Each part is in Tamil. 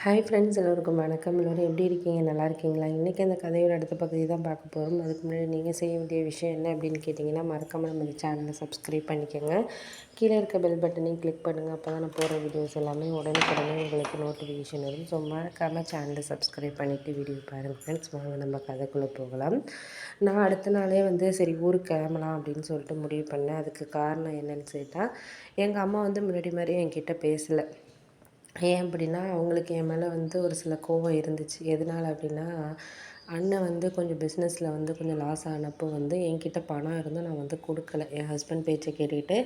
ஹாய் ஃப்ரெண்ட்ஸ், எல்லோருக்கும் வணக்கம். எல்லோரும் எப்படி இருக்கீங்க? நல்லா இருக்கீங்களா? இன்றைக்கி அந்த கதையோட அடுத்த பகுதி தான் பார்க்க போகிறோம். அதுக்கு முன்னாடி நீங்கள் செய்ய வேண்டிய விஷயம் என்ன அப்படின்னு கேட்டிங்கன்னா, மறக்காமல் நம்ம இந்த சேனலை சப்ஸ்கிரைப் பண்ணிக்கோங்க. கீழே இருக்க பெல் பட்டனையும் கிளிக் பண்ணுங்கள். அப்போ தான் நான் போகிற வீடியோஸ் எல்லாமே உடனுக்குடனே உங்களுக்கு நோட்டிஃபிகேஷன் வரும். ஸோ மறக்காமல் சேனலை சப்ஸ்கிரைப் பண்ணிவிட்டு வீடியோ பாருங்கள் ஃப்ரெண்ட்ஸ். வாங்க நம்ம கதைக்குள்ளே போகலாம். நான் அடுத்த நாளே சரி ஊருக்கு கிளம்பலாம் அப்படின்னு சொல்லிட்டு முடிவு பண்ணேன். அதுக்கு காரணம் என்னன்னு சொல்லிட்டா, எங்கள் அம்மா முன்னாடி மாதிரி என்கிட்ட பேசலை. ஏன் அப்படின்னா, அவங்களுக்கு என் மேலே ஒரு சில கோவம் இருந்துச்சு. எதனால அப்படின்னா, அண்ணன் கொஞ்சம் பிஸ்னஸில் கொஞ்சம் லாஸ் ஆனப்போ என்கிட்ட பணம் இருந்தும் நான் கொடுக்கல. என் ஹஸ்பண்ட் பேச்சை கேட்டுக்கிட்டு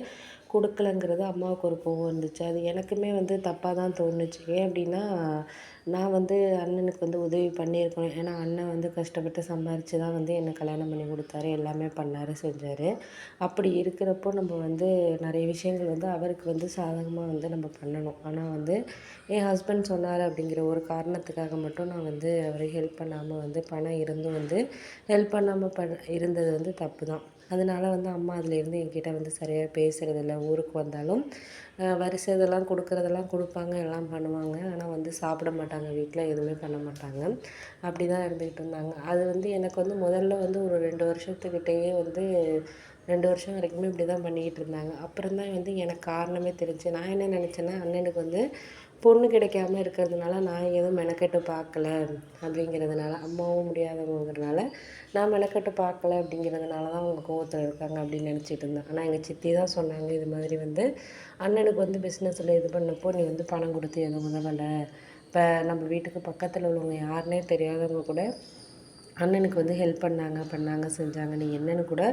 கொடுக்கலங்கிறது அம்மாவுக்கு ஒரு கோவம் இருந்துச்சு. அது எனக்குமே தப்பாக தான் தோணுச்சு. ஏன் அப்படின்னா, நான் அண்ணனுக்கு உதவி பண்ணியிருக்கணும். ஏன்னா அண்ணன் கஷ்டப்பட்டு சம்பாரித்து தான் என்னை கல்யாணம் பண்ணி கொடுத்தாரு. எல்லாமே பண்ணார், செஞ்சார். அப்படி இருக்கிறப்போ நம்ம நிறைய விஷயங்கள் அவருக்கு சாதகமாக நம்ம பண்ணணும். ஆனால் என் ஹஸ்பண்ட் சொன்னார் அப்படிங்கிற ஒரு காரணத்துக்காக மட்டும் நான் அவரை ஹெல்ப் பண்ணாமல் பணம் இருந்தும் ஹெல்ப் பண்ணாமல் இருந்தது தப்பு தான். அதனால அம்மா அதிலேருந்து என்கிட்ட சரியாக பேசுகிறதில்ல. ஊருக்கு வந்தாலும் வரிசை இதெல்லாம் கொடுக்குறதெல்லாம் கொடுப்பாங்க, எல்லாம் பண்ணுவாங்க. ஆனால் சாப்பிட மாட்டாங்க, வீட்டில் எதுவுமே பண்ண மாட்டாங்க. அப்படி தான் இருந்துக்கிட்டு இருந்தாங்க. அது எனக்கு முதல்ல ஒரு 2 வருஷத்துக்கிட்டேயே 2 வருஷம் வரைக்குமே இப்படி தான் பண்ணிக்கிட்டு இருந்தாங்க. அப்புறம் தான் எனக்கு காரணமே தெரிஞ்சு. நான் என்ன நினச்சேன்னா, அண்ணனுக்கு பொண்ணு கிடைக்காம இருக்கிறதுனால நான் எதுவும் மெனக்கெட்டு பார்க்கல அப்படிங்கிறதுனால, அம்மாவும் முடியாதவங்கிறதுனால நான் மெனக்கெட்டு பார்க்கல அப்படிங்கிறதுனால தான் அவங்க கோவத்தில் இருக்காங்க அப்படின்னு நினச்சிட்டு இருந்தேன். ஆனால் எங்கள் சித்தி தான் சொன்னாங்க, இது மாதிரி அண்ணனுக்கு பிஸ்னஸில் இது பண்ணப்போ நீ பணம் கொடுத்து எதுவும் உதவலை. இப்போ நம்ம வீட்டுக்கு பக்கத்தில் உள்ளவங்க யாருன்னே தெரியாதவங்க கூட அண்ணனுக்கு ஹெல்ப் பண்ணாங்க செஞ்சாங்க. நீ என்னன்னு கூட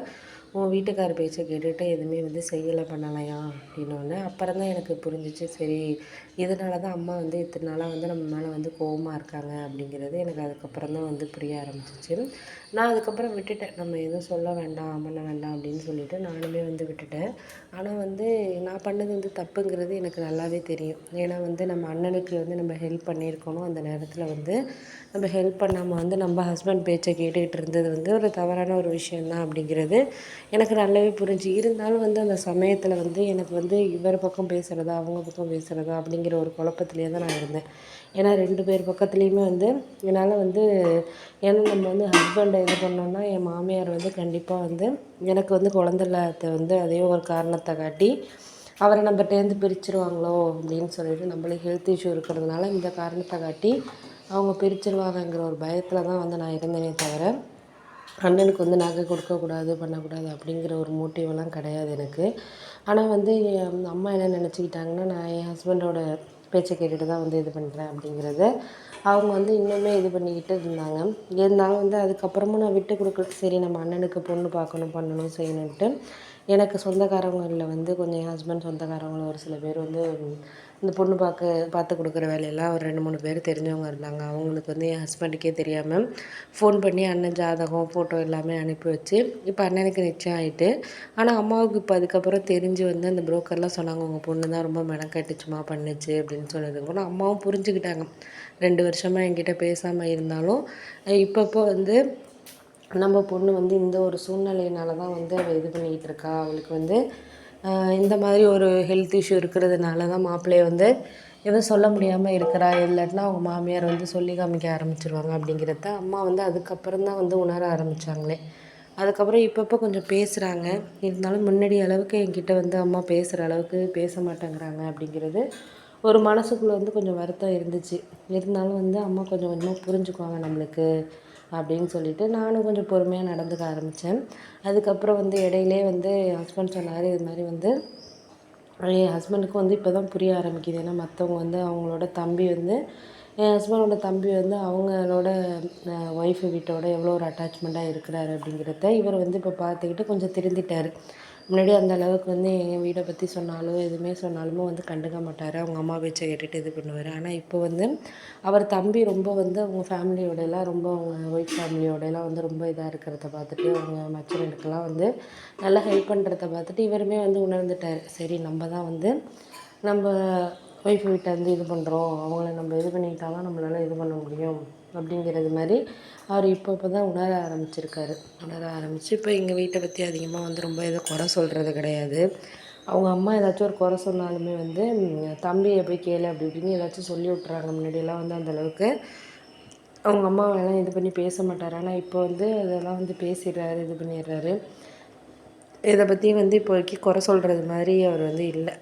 உன் வீட்டுக்கார பேச்சை கேட்டுட்டு எதுவுமே செய்யலை பண்ணலையா அப்படின்னோடனே அப்புறம் தான் எனக்கு புரிஞ்சிச்சு. சரி, இதனால தான் அம்மா இத்தனை நாளாக நம்ம மேலே கோவமாக இருக்காங்க அப்படிங்கிறது எனக்கு அதுக்கப்புறம் தான் புரிய ஆரம்பிச்சிச்சு. நான் அதுக்கப்புறம் விட்டுட்டேன். நம்ம எதுவும் சொல்ல வேண்டாம், பண்ண வேண்டாம் அப்படின்னு சொல்லிட்டு நானுமே விட்டுட்டேன். ஆனால் நான் பண்ணது தப்புங்கிறது எனக்கு நல்லாவே தெரியும். ஏன்னா நம்ம அண்ணனுக்கு நம்ம ஹெல்ப் பண்ணியிருக்கணும். அந்த நேரத்தில் நம்ம ஹெல்ப் பண்ணாமல் நம்ம ஹஸ்பண்ட் பேச்சை கேட்டுக்கிட்டு இருந்தது ஒரு தவறான ஒரு விஷயந்தான் அப்படிங்கிறது எனக்கு நல்லாவே புரிஞ்சு. இருந்தாலும் அந்த சமயத்தில் எனக்கு இவர் பக்கம் பேசுகிறதா அவங்க பக்கம் பேசுகிறதா அப்படிங்கிற ஒரு குழப்பத்திலே தான் நான் இருந்தேன். ஏன்னா 2 பேர் பக்கத்துலேயுமே என்னால் ஏன்னா நம்ம ஹஸ்பண்டை இது பண்ணோன்னா என் மாமியார் கண்டிப்பாக எனக்கு குழந்த இல்லாத அதே ஒரு காரணத்தை காட்டி அவரை நம்மகிட்டேருந்து பிரிச்சுருவாங்களோ அப்படின்னு சொல்லிட்டு, நம்மளுக்கு ஹெல்த் இஷ்யூ இருக்கிறதுனால இந்த காரணத்தை காட்டி அவங்க பிரிச்சுருவாங்கங்கிற ஒரு பயத்தில் தான் நான் இருந்தேனே தவிர, அண்ணனுக்கு நகை கொடுக்கக்கூடாது, பண்ணக்கூடாது அப்படிங்கிற ஒரு மோட்டிவெல்லாம் கிடையாது எனக்கு. ஆனால் என் அம்மா என்ன நினச்சிக்கிட்டாங்கன்னா, நான் என் ஹஸ்பண்டோட பேச்சை கேட்டுட்டு தான் இது பண்ணுறேன் அப்படிங்கிறத அவங்க இன்னுமே இது பண்ணிக்கிட்டு இருந்தாங்க. இருந்தாலும் அதுக்கப்புறமும் நான் விட்டு கொடுக்கல. சரி, நம்ம அண்ணனுக்கு பொண்ணு பார்க்கணும், பண்ணணும், செய்யணுன்ட்டு எனக்கு சொந்தக்காரங்களில் கொஞ்சம் என் ஹஸ்பண்ட் சொந்தக்காரங்களில் ஒரு சில பேர் இந்த பொண்ணு பார்த்து கொடுக்குற வேலையெல்லாம் ஒரு 2, 3 பேர் தெரிஞ்சவங்க இருந்தாங்க. அவங்களுக்கு என் ஹஸ்பண்டுக்கே தெரியாமல் ஃபோன் பண்ணி அண்ணன் ஜாதகம், ஃபோட்டோ எல்லாமே அனுப்பி வச்சு இப்போ அண்ணனுக்கு நிச்சயம் ஆகிட்டு. ஆனால் அம்மாவுக்கு இப்போ அதுக்கப்புறம் தெரிஞ்சு அந்த புரோக்கர்லாம் சொன்னாங்க, உங்கள் பொண்ணு தான் ரொம்ப மெனக்கட்டுச்சுமா பண்ணுச்சு அப்படின்னு சொன்னது கூட அம்மாவும் புரிஞ்சுக்கிட்டாங்க. 2 வருஷமாக என்கிட்ட பேசாமல் இருந்தாலும் இப்பப்போ நம்ம பொண்ணு இந்த ஒரு சூழ்நிலையினால தான் அவள் இது பண்ணிக்கிட்டு இருக்கா. அவளுக்கு இந்த மாதிரி ஒரு ஹெல்த் இஷ்யூ இருக்கிறதுனால தான் மாப்பிள்ளையை எதுவும் சொல்ல முடியாமல் இருக்கிறா. இல்லாட்டினா அவங்க மாமியார் சொல்லி காமிக்க ஆரம்பிச்சிருவாங்க அப்படிங்கிறத அம்மா அதுக்கப்புறம் தான் உணர ஆரம்பித்தாங்களே. அதுக்கப்புறம் இப்பப்போ கொஞ்சம் பேசுகிறாங்க. இருந்தாலும் முன்னாடி அளவுக்கு என்கிட்ட அம்மா பேசுகிற அளவுக்கு பேச மாட்டேங்கிறாங்க அப்படிங்கிறது ஒரு மனசுக்குள்ளே கொஞ்சம் வருத்தம் இருந்துச்சு. இருந்தாலும் அம்மா கொஞ்சம் கொஞ்சமாக புரிஞ்சுக்குவாங்க நம்மளுக்கு அப்படின்னு சொல்லிட்டு நானும் கொஞ்சம் பொறுமையாக நடந்துக்க ஆரம்பித்தேன். அதுக்கப்புறம் இடையிலே என் ஹஸ்பண்ட் சொன்னார், இது மாதிரி என் ஹஸ்பண்டுக்கு இப்போ தான் புரிய ஆரம்பிக்குது. ஏன்னா மற்றவங்க அவங்களோட தம்பி என் ஹஸ்பண்டோட தம்பி அவங்களோட ஒய்ஃபு வீட்டோட எவ்வளோ ஒரு அட்டாச்மெண்ட்டாக இருக்கிறாரு அப்படிங்கிறத இவர் இப்போ பார்த்துக்கிட்டு கொஞ்சம் திருந்திட்டார். முன்னாடி அந்த அளவுக்கு என் வீடை பற்றி சொன்னாலும் எதுவுமே சொன்னாலுமே கண்டுக்க மாட்டார். அவங்க அம்மா பேச்சை கேட்டுட்டு இது பண்ணுவார். ஆனால் இப்போ அவர் தம்பி ரொம்ப அவங்க ஃபேமிலியோடலாம் ரொம்ப அவங்க ஒய்ஃப் ஃபேமிலியோடலாம் ரொம்ப இதாக இருக்கிறத பார்த்துட்டு அவங்க மச்சனுக்கெல்லாம் நல்லா ஹெல்ப் பண்ணுறத பார்த்துட்டு இவருமே உணர்ந்துட்டார். சரி, நம்ம தான் நம்ம ஒய்ஃப் வீட்டை இது பண்ணுறோம், அவங்கள நம்ம இது பண்ணிக்கிட்டால் தான் நம்மளால் இது பண்ண முடியும் அப்படிங்கிறது மாதிரி அவர் இப்போ தான் உணர ஆரம்பிச்சிருக்காரு. உணர ஆரம்பித்து இப்போ எங்கள் வீட்டை பற்றி அதிகமாக ரொம்ப எதுவும் குறை சொல்கிறது கிடையாது. அவங்க அம்மா ஏதாச்சும் ஒரு குறை சொன்னாலுமே வந்து தம்பியை போய் கேளு அப்படி இப்படின்னு ஏதாச்சும் சொல்லி விட்றாங்க. முன்னாடியெல்லாம் வந்து அந்தளவுக்கு அவங்க அம்மாவெல்லாம் இது பண்ணி பேச மாட்டார். ஆனால் இப்போ வந்து அதெல்லாம் வந்து பேசிடுறாரு, இது பண்ணிடுறாரு. இதை பற்றி வந்து இப்போதைக்கு குறை சொல்கிறது மாதிரி அவர் வந்து இல்லை.